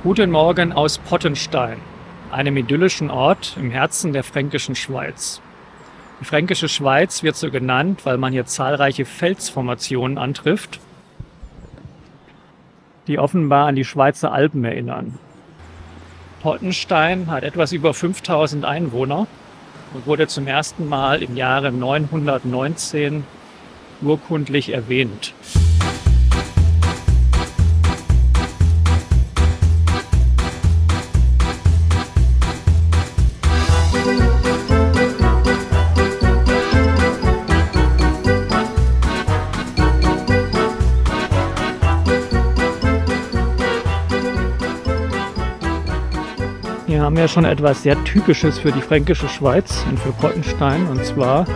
Guten Morgen aus Pottenstein, einem idyllischen Ort im Herzen der fränkischen Schweiz. Die Fränkische Schweiz wird so genannt, weil man hier zahlreiche Felsformationen antrifft, die offenbar an die Schweizer Alpen erinnern. Pottenstein hat etwas über 5000 Einwohner und wurde zum ersten Mal im Jahre 919 urkundlich erwähnt. Hier haben wir schon etwas sehr Typisches für die fränkische Schweiz und für Pottenstein, und zwar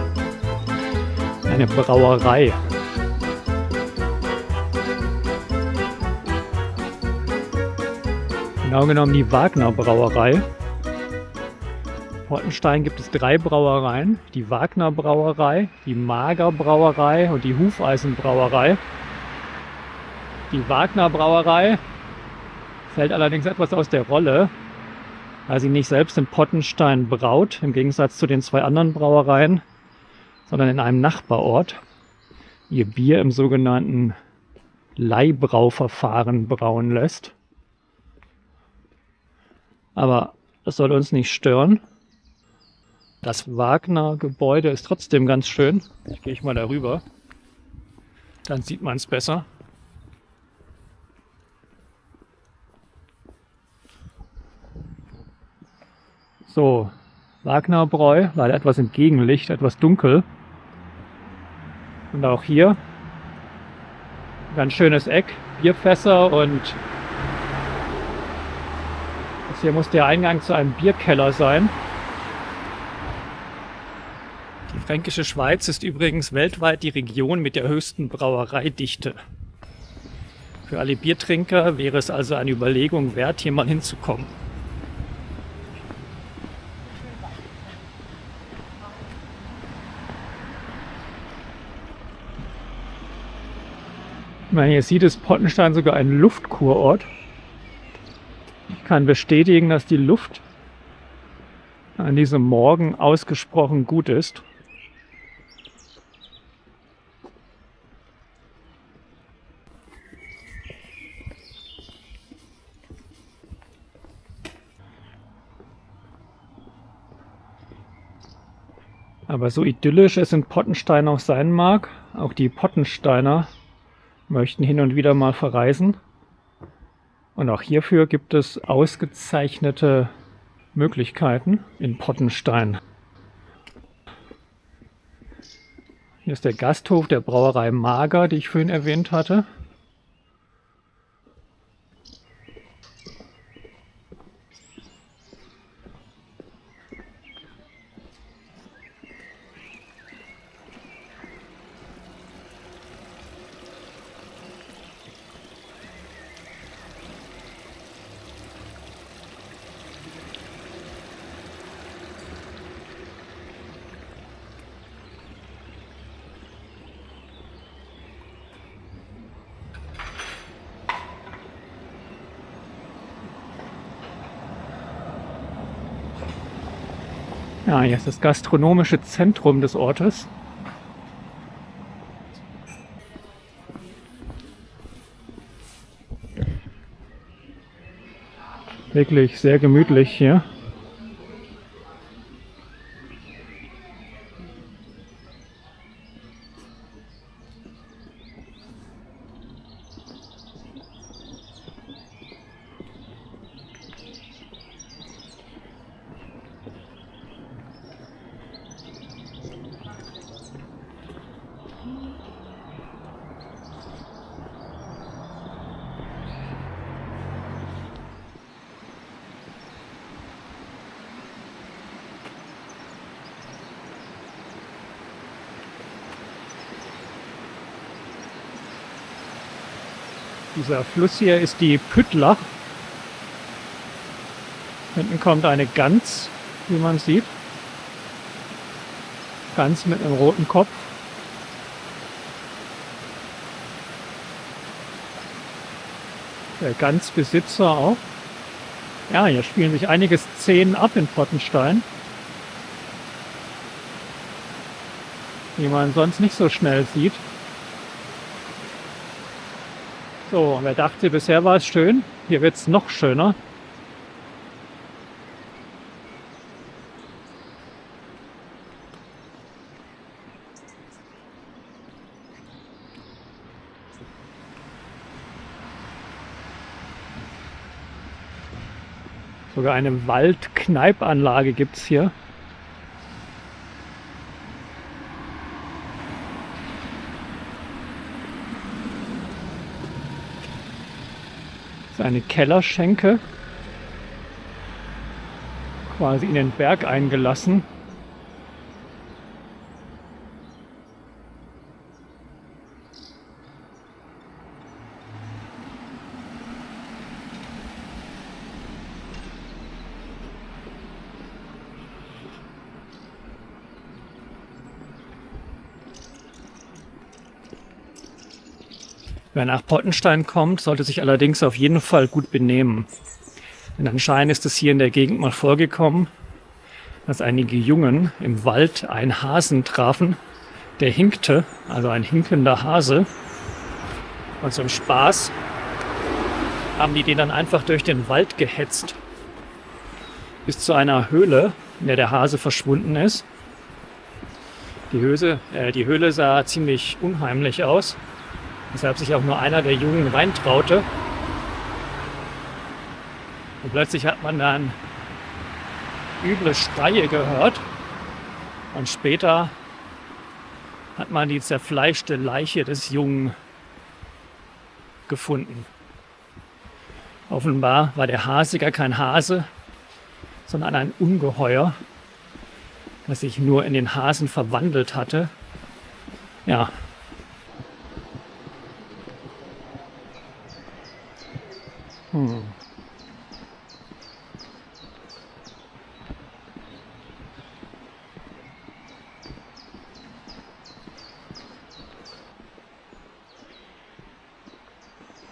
eine Brauerei. Genau genommen die Wagner Brauerei. In Pottenstein gibt es 3 Brauereien: die Wagner Brauerei, die Mager Brauerei und die Hufeisen Brauerei. Die Wagner Brauerei fällt allerdings etwas aus der Rolle, weil sie nicht selbst in Pottenstein braut, im Gegensatz zu den 2 anderen Brauereien, sondern in einem Nachbarort ihr Bier im sogenannten Leihbrauverfahren brauen lässt. Aber das soll uns nicht stören. Das Wagner-Gebäude ist trotzdem ganz schön. Ich gehe mal darüber, dann sieht man es besser. So, Wagnerbräu, leider etwas im Gegenlicht, etwas dunkel. Und auch hier ein ganz schönes Eck, Bierfässer, und das hier muss der Eingang zu einem Bierkeller sein. Die Fränkische Schweiz ist übrigens weltweit die Region mit der höchsten Brauereidichte. Für alle Biertrinker wäre es also eine Überlegung wert, hier mal hinzukommen. Hier sieht es Pottenstein sogar ein Luftkurort. Ich kann bestätigen, dass die Luft an diesem Morgen ausgesprochen gut ist. Aber so idyllisch es in Pottenstein auch sein mag, auch die Pottensteiner möchten hin und wieder mal verreisen. Und auch hierfür gibt es ausgezeichnete Möglichkeiten in Pottenstein. Hier ist der Gasthof der Brauerei Mager, die ich vorhin erwähnt hatte. Ja, hier ist das gastronomische Zentrum des Ortes. Wirklich sehr gemütlich hier. Dieser Fluss hier ist die Püttler. Hinten kommt eine Gans, wie man sieht. Gans mit einem roten Kopf. Der Gansbesitzer auch. Ja, hier spielen sich einige Szenen ab in Pottenstein, die man sonst nicht so schnell sieht. So, wer dachte, bisher war es schön, hier wird es noch schöner. Sogar eine Waldkneipanlage gibt es hier. Das ist eine Kellerschenke, quasi in den Berg eingelassen. Wer nach Pottenstein kommt, sollte sich allerdings auf jeden Fall gut benehmen. Denn anscheinend ist es hier in der Gegend mal vorgekommen, dass einige Jungen im Wald einen Hasen trafen, der hinkte, also ein hinkender Hase. Und zum Spaß haben die den dann einfach durch den Wald gehetzt, bis zu einer Höhle, in der der Hase verschwunden ist. Die Höhle sah ziemlich unheimlich aus, weshalb sich auch nur einer der Jungen reintraute. Und plötzlich hat man dann üble Schreie gehört. Und später hat man die zerfleischte Leiche des Jungen gefunden. Offenbar war der Hase gar kein Hase, sondern ein Ungeheuer, das sich nur in den Hasen verwandelt hatte. Ja.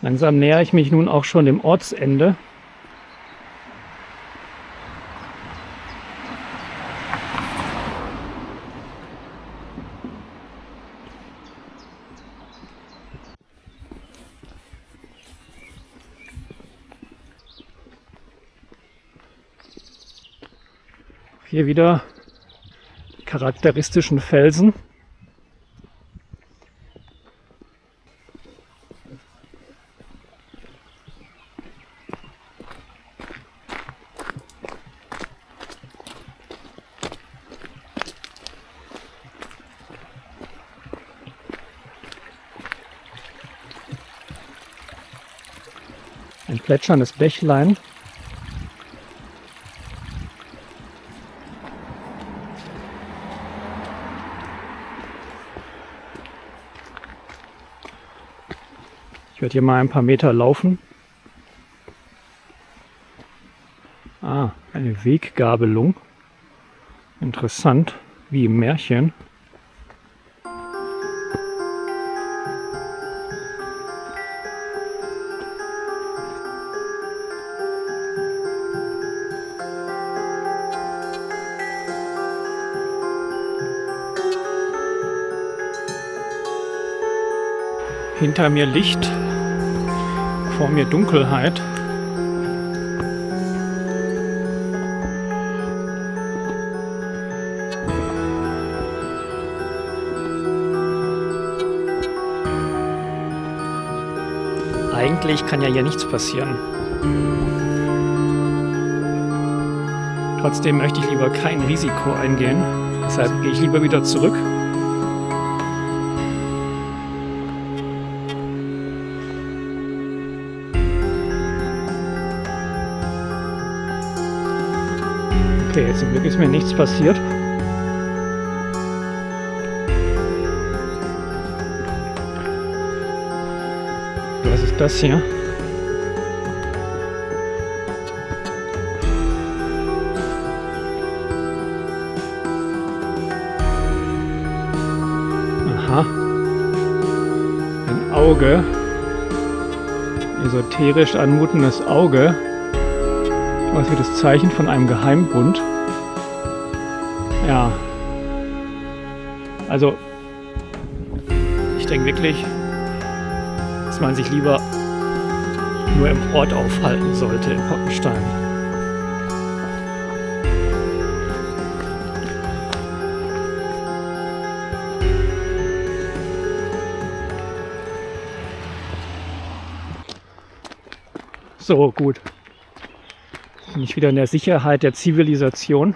Langsam nähere ich mich nun auch schon dem Ortsende. Hier wieder die charakteristischen Felsen. Ein plätscherndes Bächlein. Ich werde hier mal ein paar Meter laufen. Eine Weggabelung. Interessant, wie im Märchen. Hinter mir Licht, vor mir Dunkelheit. Eigentlich kann ja hier nichts passieren. Trotzdem möchte ich lieber kein Risiko eingehen. Deshalb gehe ich lieber wieder zurück. Okay, zum Glück ist mir nichts passiert. Was ist das hier? Aha. Ein Auge. Esoterisch anmutendes Auge. Was wie das Zeichen von einem Geheimbund. Ja. Also, ich denke wirklich, dass man sich lieber nur im Ort aufhalten sollte, in Pottenstein. So, gut. Bin ich wieder in der Sicherheit der Zivilisation.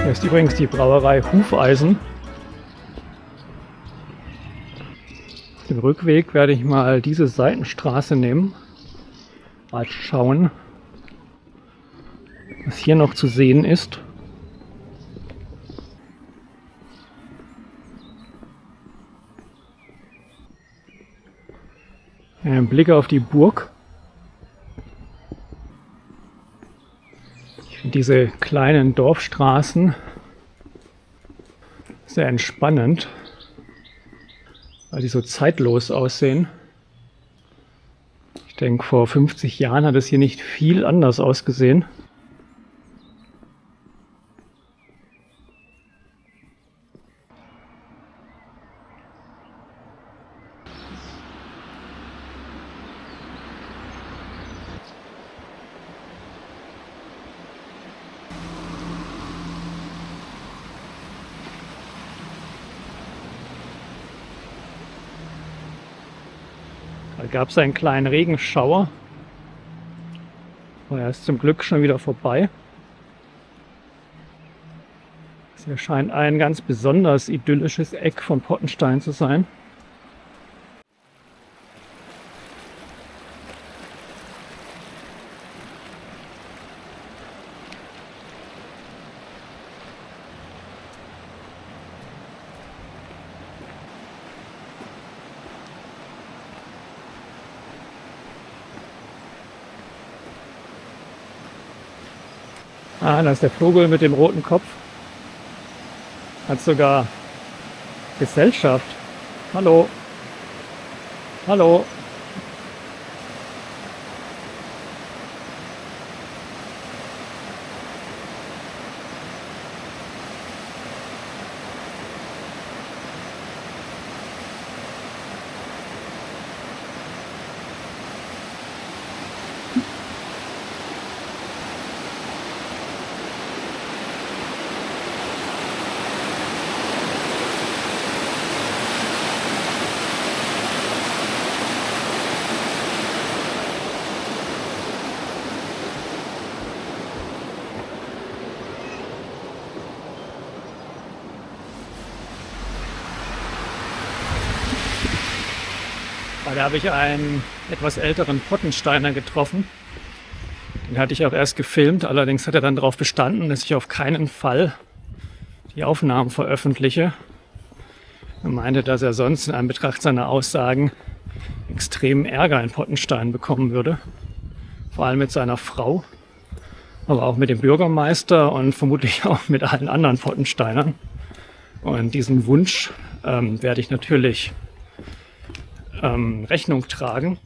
Hier ist übrigens die Brauerei Hufeisen. Auf dem Rückweg werde ich mal diese Seitenstraße nehmen. Mal schauen, was hier noch zu sehen ist. Ein Blick auf die Burg. Ich finde diese kleinen Dorfstraßen sehr entspannend, weil die so zeitlos aussehen. Ich denke, vor 50 Jahren hat es hier nicht viel anders ausgesehen. Da gab es einen kleinen Regenschauer. Aber er ist zum Glück schon wieder vorbei. Das hier scheint ein ganz besonders idyllisches Eck von Pottenstein zu sein. Ah, da ist der Vogel mit dem roten Kopf. Hat sogar Gesellschaft. Hallo. Hallo. Da habe ich einen etwas älteren Pottensteiner getroffen. Den hatte ich auch erst gefilmt, allerdings hat er dann darauf bestanden, dass ich auf keinen Fall die Aufnahmen veröffentliche. Er meinte, dass er sonst in Anbetracht seiner Aussagen extremen Ärger in Pottenstein bekommen würde. Vor allem mit seiner Frau, aber auch mit dem Bürgermeister und vermutlich auch mit allen anderen Pottensteinern. Und diesen Wunsch werde ich natürlich Rechnung tragen.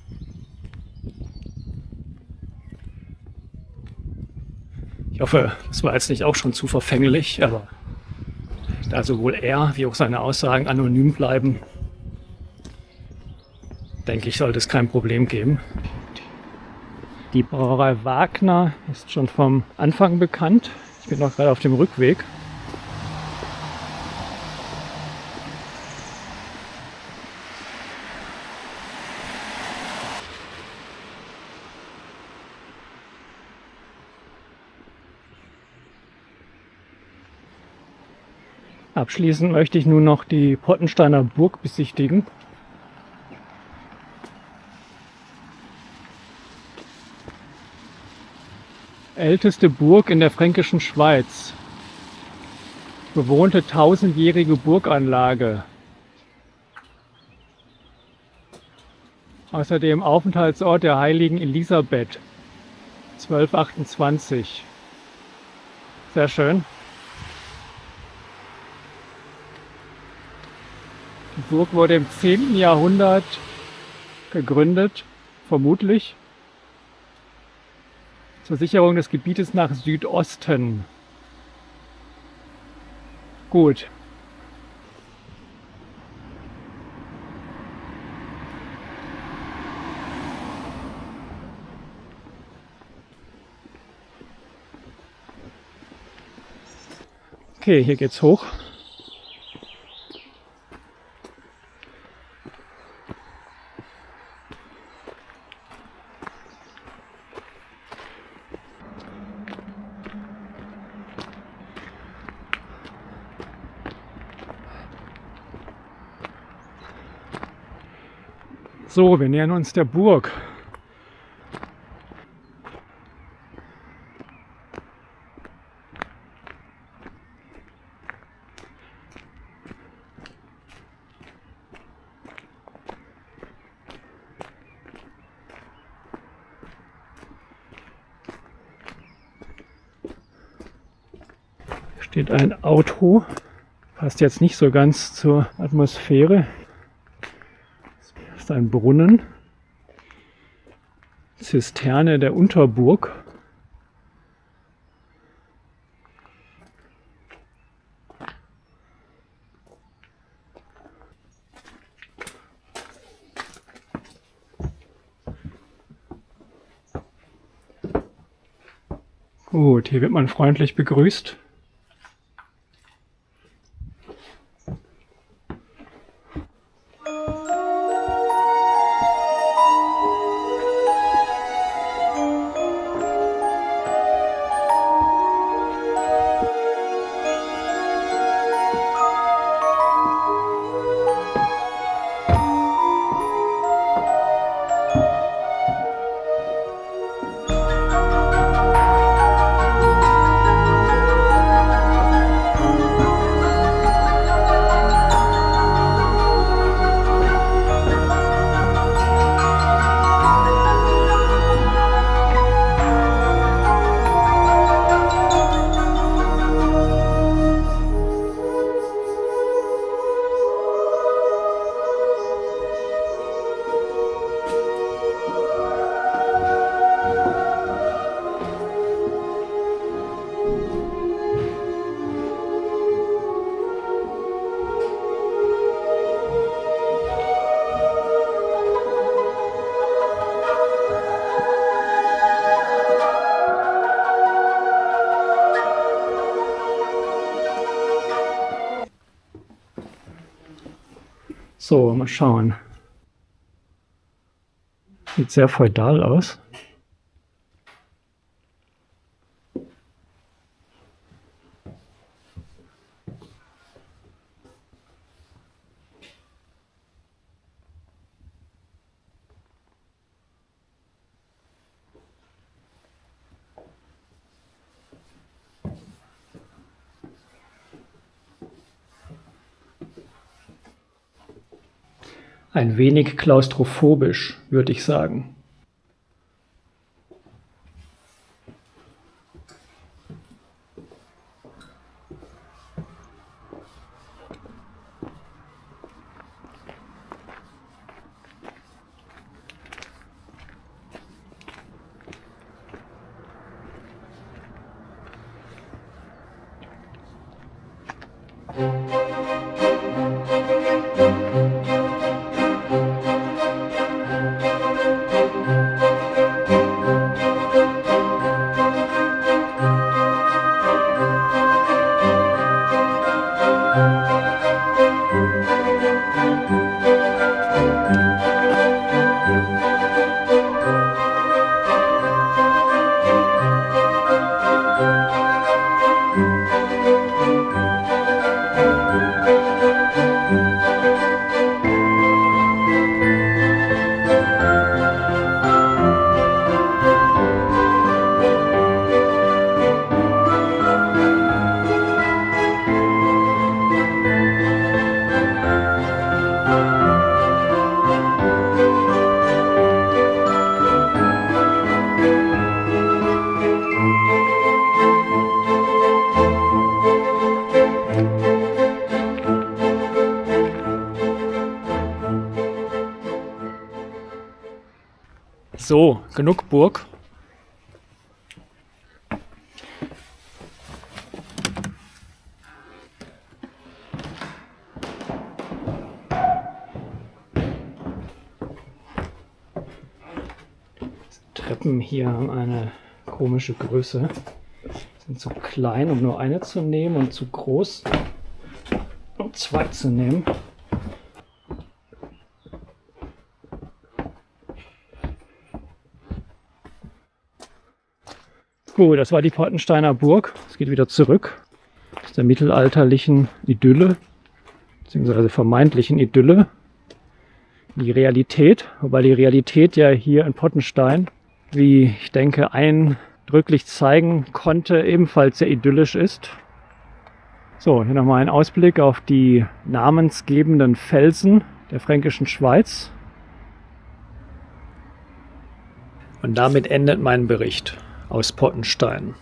Ich hoffe, das war jetzt nicht auch schon zu verfänglich, aber da sowohl er wie auch seine Aussagen anonym bleiben, denke ich, sollte es kein Problem geben. Die Brauerei Wagner ist schon vom Anfang bekannt. Ich bin noch gerade auf dem Rückweg. Abschließend möchte ich nun noch die Pottensteiner Burg besichtigen. Älteste Burg in der fränkischen Schweiz. Bewohnte 1000-jährige Burganlage. Außerdem Aufenthaltsort der heiligen Elisabeth. 1228. Sehr schön. Die Burg wurde im 10. Jahrhundert gegründet, vermutlich zur Sicherung des Gebietes nach Südosten. Gut. Okay, hier geht's hoch. So, wir nähern uns der Burg. Hier steht ein Auto. Passt jetzt nicht so ganz zur Atmosphäre. Das ist ein Brunnen. Zisterne der Unterburg. Gut, hier wird man freundlich begrüßt. So, mal schauen. Sieht sehr feudal aus. Ein wenig klaustrophobisch, würde ich sagen. So, genug Burg. Treppen hier haben eine komische Größe. Sind zu klein, um nur eine zu nehmen, und zu groß, um zwei zu nehmen. Gut, das war die Pottensteiner Burg. Es geht wieder zurück aus der mittelalterlichen Idylle, beziehungsweise vermeintlichen Idylle, in die Realität. Wobei die Realität ja hier in Pottenstein, wie ich denke, eindrücklich zeigen konnte, ebenfalls sehr idyllisch ist. So, hier nochmal ein Ausblick auf die namensgebenden Felsen der Fränkischen Schweiz. Und damit endet mein Bericht aus Pottenstein.